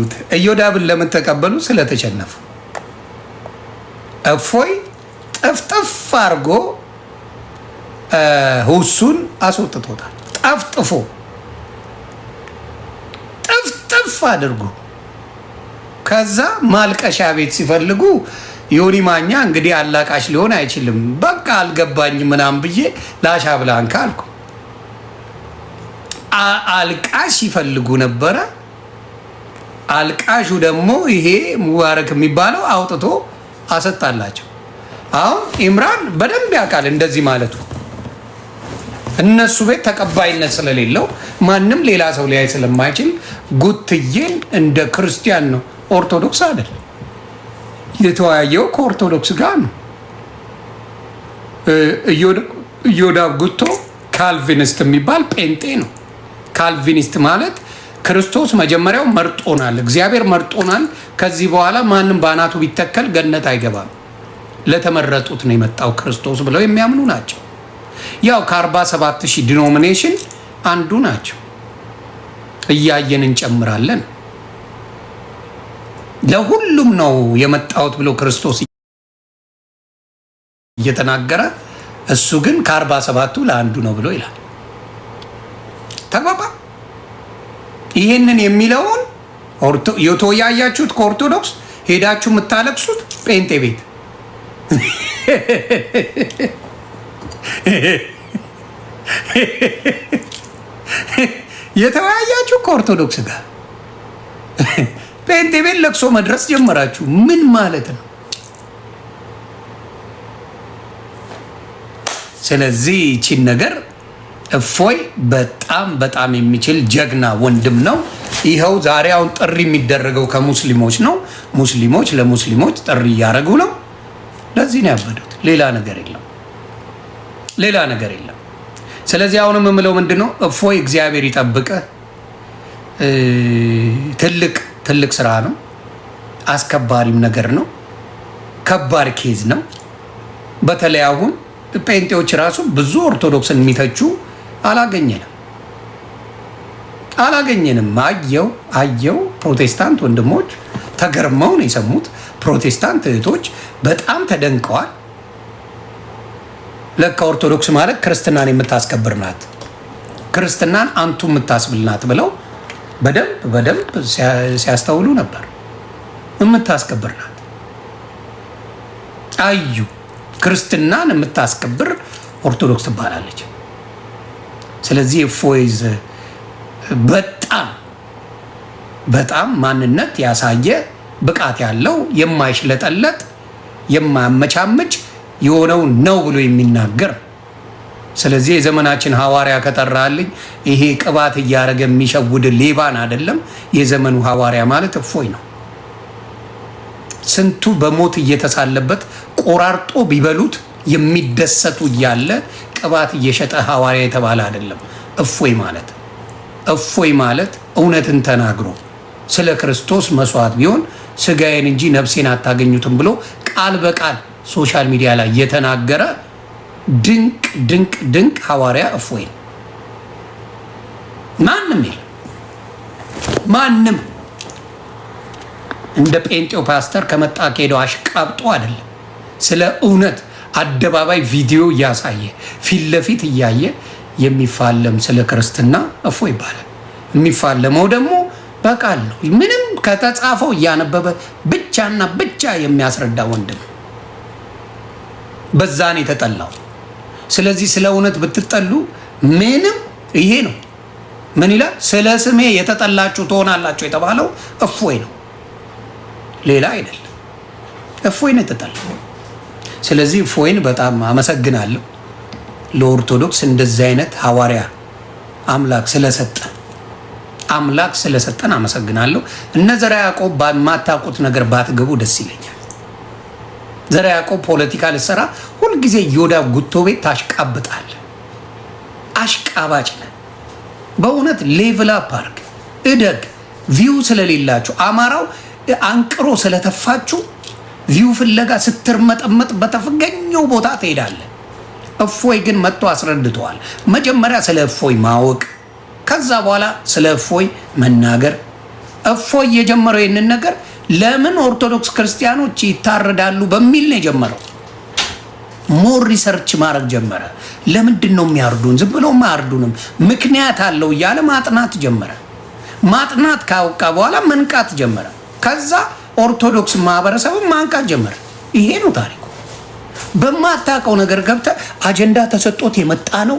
ተቀበሉት። ኢዮዳብን ለምን ተቀበሉ? ስለተሸነፉ። እፎይ ጥፍጥፍ አድርጎ ሁሱን አስወጥቶታል። ጠፍጥፎ ጥፍጥፍ አድርጎ ከዛ ማልቀሻ ቤት ሲፈልጉ ዮኒ ማኛ እንግዲህ አላቃሽ ሊሆን አይችልም፣ በቃ አልገባኝ ምናምን ብዬ ላሻ ብላንካ አልኩ። አልቃሽ ይፈልጉ ነበረ። አልቃሹ ደግሞ ይሄ ሙባረክ የሚባለው አውጥቶ አሰጣላቸው። አሁን ኢምራን በደንብ ያውቃል እንደዚህ ማለቱ። እነሱ ቤት ተቀባይነት ስለሌለው ማንም ሌላ ሰው ሊያይ ስለማይችል ጉትዬን እንደ ክርስቲያን ነው፣ ኦርቶዶክስ አይደል። የተወያየው ከኦርቶዶክስ ጋር ነው። ኢዮዳብ ጉቶ ካልቪኒስት የሚባል ጴንጤ ነው። ካልቪኒስት ማለት ክርስቶስ መጀመሪያው መርጦናል፣ እግዚአብሔር መርጦናል፣ ከዚህ በኋላ ማንም በአናቱ ቢተከል ገነት አይገባም፣ ለተመረጡት ነው የመጣው ክርስቶስ ብለው የሚያምኑ ናቸው። ያው ከ47,000 ዲኖሚኔሽን አንዱ ናቸው። እያየን እንጨምራለን። ለሁሉም ነው የመጣሁት ብሎ ክርስቶስ እየተናገረ እሱ ግን ከ47ቱ ለአንዱ ነው ብሎ ይላል። ተግባባ። ይህንን የሚለውን የተወያያችሁት ከኦርቶዶክስ ሄዳችሁ የምታለቅሱት ጴንጤ ቤት የተወያያችሁ ከኦርቶዶክስ ጋር ጴንጤ ቤት ለቅሶ መድረስ ጀመራችሁ። ምን ማለት ነው? ስለዚህ ይቺን ነገር እፎይ በጣም በጣም የሚችል ጀግና ወንድም ነው። ይኸው ዛሬ አሁን ጥሪ የሚደረገው ከሙስሊሞች ነው። ሙስሊሞች ለሙስሊሞች ጥሪ እያደረጉ ነው። ለዚህ ነው ያበዱት። ሌላ ነገር የለም፣ ሌላ ነገር የለም። ስለዚህ አሁንም የምለው ምንድን ነው፣ እፎይ እግዚአብሔር ይጠብቅህ። ትልቅ ስራ ነው። አስከባሪም ነገር ነው። ከባድ ኬዝ ነው። በተለይ አሁን ጴንጤዎች ራሱ ብዙ ኦርቶዶክስን የሚተቹ አላገኘንም። አየው ፕሮቴስታንት ወንድሞች ተገርመው ነው የሰሙት። ፕሮቴስታንት እህቶች በጣም ተደንቀዋል። ለካ ኦርቶዶክስ ማለት ክርስትናን የምታስከብር ናት፣ ክርስትናን አንቱ የምታስብል ናት ብለው በደንብ ሲያስተውሉ ነበር። የምታስከብር ናት። አዩ ክርስትናን የምታስከብር ኦርቶዶክስ ትባላለች። ስለዚህ እፎይዝ በጣም ማንነት ያሳየ ብቃት ያለው የማይሽለጠለጥ የማያመቻመች የሆነው ነው ብሎ የሚናገር። ስለዚህ የዘመናችን ሐዋርያ ከጠራልኝ ይሄ ቅባት እያደረገ የሚሸውድ ሌባን አይደለም። የዘመኑ ሐዋርያ ማለት እፎይ ነው። ስንቱ በሞት እየተሳለበት ቆራርጦ ቢበሉት የሚደሰቱ እያለ ቅባት እየሸጠ ሐዋርያ የተባለ አይደለም። እፎይ ማለት እውነትን ተናግሮ ስለ ክርስቶስ መስዋዕት ቢሆን ስጋዬን እንጂ ነፍሴን አታገኙትም ብሎ ቃል በቃል ሶሻል ሚዲያ ላይ የተናገረ ድንቅ ሐዋርያ እፎይ ነው። ማንም የለም። ማንም እንደ ጴንጤው ፓስተር ከመጣ ከሄደው አሽቃብጦ አይደለም። ስለ እውነት አደባባይ ቪዲዮ እያሳየ ፊት ለፊት እያየ የሚፋለም ስለ ክርስትና እፎይ ይባላል። የሚፋለመው ደግሞ በቃል ነው። ምንም ከተጻፈው እያነበበ ብቻና ብቻ የሚያስረዳ ወንድም በዛን የተጠላው። ስለዚህ ስለ እውነት ብትጠሉ ምንም ይሄ ነው። ምን ይላል? ስለ ስሜ የተጠላችሁ ትሆናላችሁ የተባለው እፎይ ነው፣ ሌላ አይደለም። እፎይ ነው የተጠላው። ስለዚህ እፎይን በጣም አመሰግናለሁ። ለኦርቶዶክስ እንደዚህ አይነት ሐዋርያ አምላክ ስለሰጠን አመሰግናለሁ። እነ ዘርዓ ያዕቆብ በማታውቁት ነገር ባትገቡ ደስ ይለኛል። ዘርዓ ያዕቆብ ፖለቲካ ልሰራ ሁልጊዜ ኢዮዳብ ጉቶ ቤት ታሽቃብጣል። አሽቃባጭ ነህ በእውነት። ሌቭል አፕ አድርግ፣ እደግ። ቪው ስለሌላችሁ አማራው አንቅሮ ስለተፋችሁ ቪው ፍለጋ ስትርመጠመጥ በተፈገኘው ቦታ ትሄዳለህ። እፎይ ግን መጥቶ አስረድተዋል። መጀመሪያ ስለ እፎይ ማወቅ፣ ከዛ በኋላ ስለ እፎይ መናገር፣ እፎይ የጀመረው ይህንን ነገር ለምን ኦርቶዶክስ ክርስቲያኖች ይታረዳሉ በሚል ነው የጀመረው። ሞር ሪሰርች ማድረግ ጀመረ። ለምንድን ነው የሚያርዱን? ዝም ብለው ማያርዱንም ምክንያት አለው እያለ ማጥናት ጀመረ። ማጥናት ካወቃ በኋላ መንቃት ጀመረ። ከዛ ኦርቶዶክስ ማህበረሰብን ማንቃት ጀመረ። ይሄ ነው ታሪኩ። በማታውቀው ነገር ገብተህ አጀንዳ ተሰጥቶት የመጣ ነው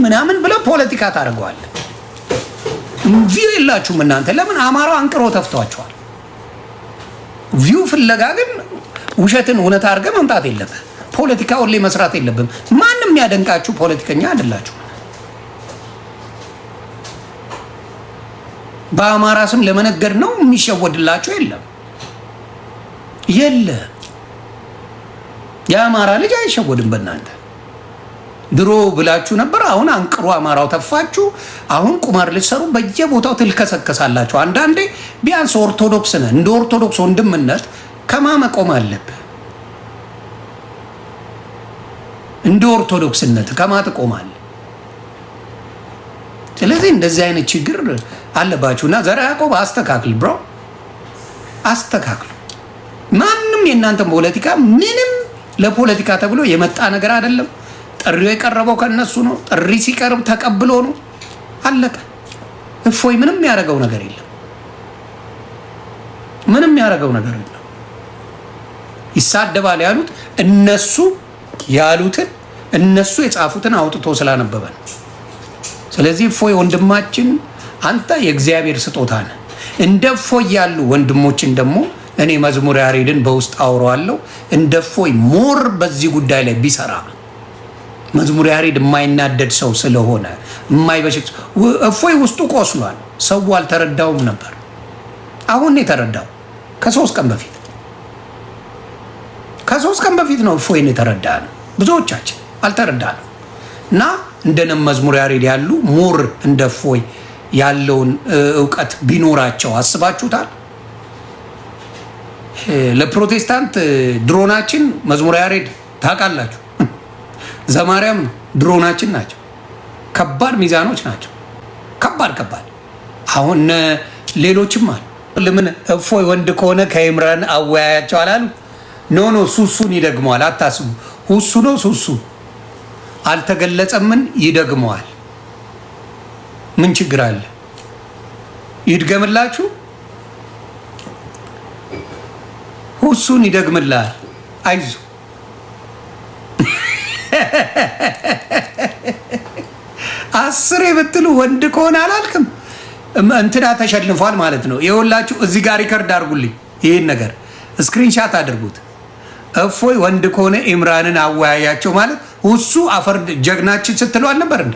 ምናምን ብለህ ፖለቲካ ታደርገዋለህ። ቪው የላችሁም እናንተ። ለምን አማራው አንቅሮ ተፍቷቸዋል። ቪው ፍለጋ ግን ውሸትን እውነት አድርገህ መምጣት የለብህ። ፖለቲካ ሁሌ መስራት የለብም። ማንም ያደንቃችሁ ፖለቲከኛ አይደላችሁ። በአማራ ስም ለመነገድ ነው የሚሸወድላችሁ የለም። የአማራ ልጅ አይሸወድም በእናንተ። ድሮ ብላችሁ ነበር፣ አሁን አንቅሮ አማራው ተፋችሁ። አሁን ቁማር ልትሰሩ በየቦታው ትልከሰከሳላችሁ። አንዳንዴ ቢያንስ ኦርቶዶክስ ነህ፣ እንደ ኦርቶዶክስ ወንድምነት ከማመቆም አለብህ። እንደ ኦርቶዶክስነት ከማትቆማል። ስለዚህ እንደዚህ አይነት ችግር አለባችሁና ዘርዓ ያዕቆብ አስተካክል፣ ብሮ አስተካክሉ። ማንም የእናንተ ፖለቲካ ምንም ለፖለቲካ ተብሎ የመጣ ነገር አይደለም። ጥሪው የቀረበው ከነሱ ነው። ጥሪ ሲቀርብ ተቀብሎ ነው። አለቀ። እፎይ ምንም ያደረገው ነገር የለም። ምንም ያደረገው ነገር የለም። ይሳደባል ያሉት እነሱ ያሉትን እነሱ የጻፉትን አውጥቶ ስላነበበ ነው። ስለዚህ እፎይ ወንድማችን አንተ የእግዚአብሔር ስጦታ ነህ። እንደ እፎይ ያሉ ወንድሞችን ደግሞ እኔ መዝሙር ያሬድን በውስጥ አውረዋለሁ። እንደ እፎይ ሞር በዚህ ጉዳይ ላይ ቢሰራ መዝሙር ያሬድ የማይናደድ ሰው ስለሆነ የማይበሽቅ እፎይ ውስጡ ቆስሏል። ሰው አልተረዳውም ነበር። አሁን የተረዳው ከ3 ቀን በፊት ነው እፎይን የተረዳ ነው። ብዙዎቻችን አልተረዳንም እና እንደነ መዝሙር ያሬድ ያሉ ሞር እንደ እፎይ ያለውን እውቀት ቢኖራቸው አስባችሁታል? ለፕሮቴስታንት ድሮናችን መዝሙር ያሬድ ታውቃላችሁ። ዘማርያም ድሮናችን ናቸው። ከባድ ሚዛኖች ናቸው። ከባድ አሁን ሌሎችም አሉ። ለምን እፎይ ወንድ ከሆነ ከኢምራን አወያያቸው አላሉ? ኖ ሱሱን ይደግመዋል። አታስቡ። ሁሱ ነው ሱሱ አልተገለጸምን? ይደግመዋል። ምን ችግር አለ? ይድገምላችሁ። ሁሱን ይደግምላል። አይዞ አስሬ ብትሉ ወንድ ከሆነ አላልክም እንትና ተሸንፏል ማለት ነው። ይኸውላችሁ እዚህ ጋር ሪከርድ አድርጉልኝ። ይሄን ነገር ስክሪንሻት አድርጉት። እፎይ ወንድ ከሆነ ኢምራንን አወያያቸው ማለት ሁሱ አፈርድ ጀግናችን ስትሉ አልነበር እንዴ?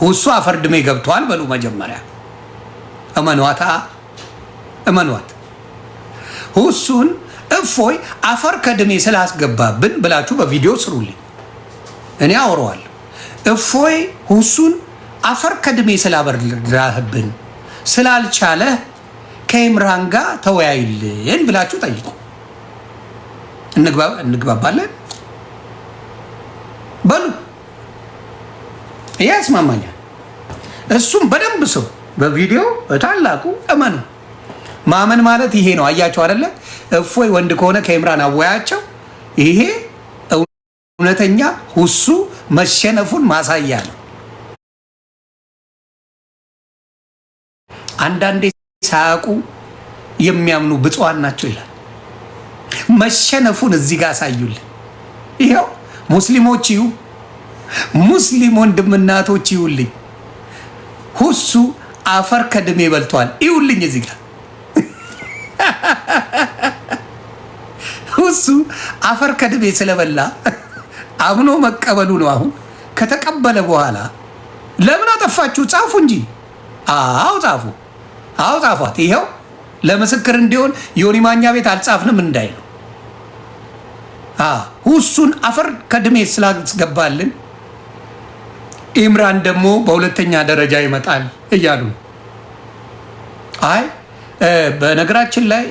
ሁሱ አፈርድሜ ገብቷል በሉ። መጀመሪያ እመኗት። ሁሱን እፎይ አፈር ከድሜ ስላስገባብን ብላችሁ በቪዲዮ ስሩልኝ፣ እኔ አወራዋለሁ። እፎይ ሁሱን አፈር ከድሜ ስላበራህብን ስላልቻለ ከኢምራን ጋር ተወያይልን ብላችሁ ጠይቁ። እንግባባለን በሉ። ያስማማኛል። እሱም በደንብ ሰው በቪዲዮ ታላቁ እመኑ። ማመን ማለት ይሄ ነው። አያቸው አይደለ? እፎይ ወንድ ከሆነ ከኢምራን አወያቸው። ይሄ እውነተኛ ሁሱ መሸነፉን ማሳያ ነው። አንዳንዴ ሳያውቁ የሚያምኑ ብፁዓን ናቸው ይላል። መሸነፉን እዚህ ጋር አሳዩልን። ይኸው ሙስሊሞች ይሁ ሙስሊም ወንድምናቶች ይውልኝ። ሁሱ አፈር ከድሜ በልቷል። ይውልኝ እዚህ ጋር ሁሱ አፈር ከድሜ ስለበላ አምኖ መቀበሉ ነው። አሁን ከተቀበለ በኋላ ለምን አጠፋችሁ? ጻፉ እንጂ። አዎ ጻፉ። አዎ ጻፏት። ይኸው ለምስክር እንዲሆን ዮኒ ማኛ ቤት አልጻፍንም እንዳይሉ ሁሱን አፈር ከድሜ ስላስገባልን ኢምራን ደግሞ በሁለተኛ ደረጃ ይመጣል እያሉ። አይ በነገራችን ላይ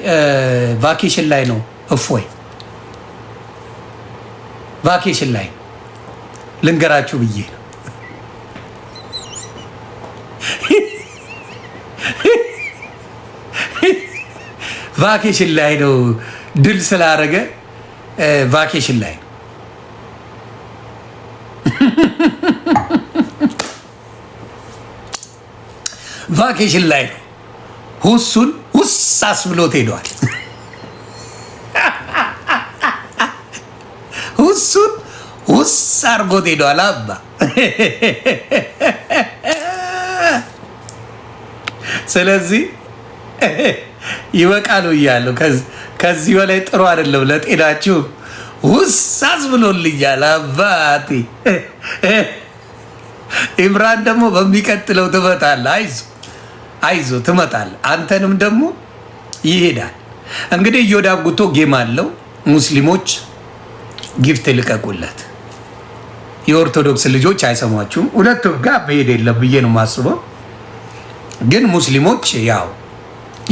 ቫኬሽን ላይ ነው እፎይ፣ ቫኬሽን ላይ ልንገራችሁ ብዬ ቫኬሽን ላይ ነው። ድል ስላደረገ ቫኬሽን ላይ ነው። ቫኬሽን ላይ ነው። ሁሱን ሁሳስ ብሎት ሄዷል። ሁሱን ሁስ አርጎት ሄዷል። አባ ስለዚህ ይበቃል ብያለሁ። ከዚህ በላይ ጥሩ አይደለም ለጤናችሁ። ውሳስ ብሎልኛል አባቴ። ኢምራን ደግሞ በሚቀጥለው ትመጣለህ። አይዞ ትመጣለህ። አንተንም ደግሞ ይሄዳል። እንግዲህ እዮዳብ ጉቶ ጌም አለው። ሙስሊሞች ጊፍት ልቀቁለት። የኦርቶዶክስ ልጆች አይሰሟችሁም። ሁለቱም ጋር መሄድ የለም ብዬ ነው የማስበው። ግን ሙስሊሞች ያው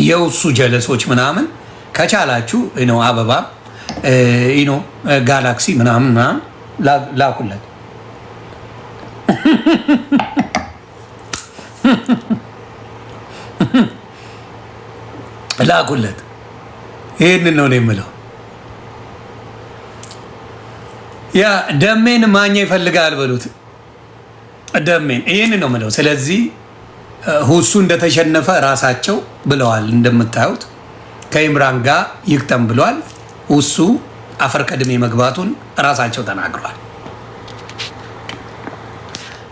የውሱ ጀለሶች ምናምን ከቻላችሁ ነው አበባ ነው ጋላክሲ ምናምን ላኩለት። ላኩለት። ይህንን ነው የምለው። ያ ደሜን ማኛ ይፈልጋል በሉት። ደሜን ይህንን ነው የምለው። ስለዚህ ሁሱ እንደተሸነፈ ራሳቸው ብለዋል። እንደምታዩት ከኢምራን ጋር ይግጠም ብለዋል። ሁሱ አፈር ቀድሜ መግባቱን ራሳቸው ተናግረዋል።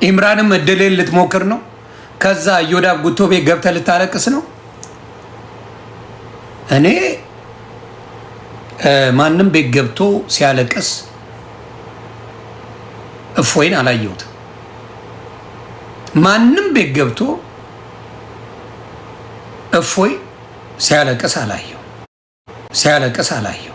ኢምራንም እድልን ልትሞክር ነው። ከዛ እዮዳብ ጉቶ ቤት ገብተህ ልታለቅስ ነው። እኔ ማንም ቤት ገብቶ ሲያለቅስ እፎይን አላየሁትም። ማንም ቤት ገብቶ እፎይ ሲያለቅስ አላየሁ።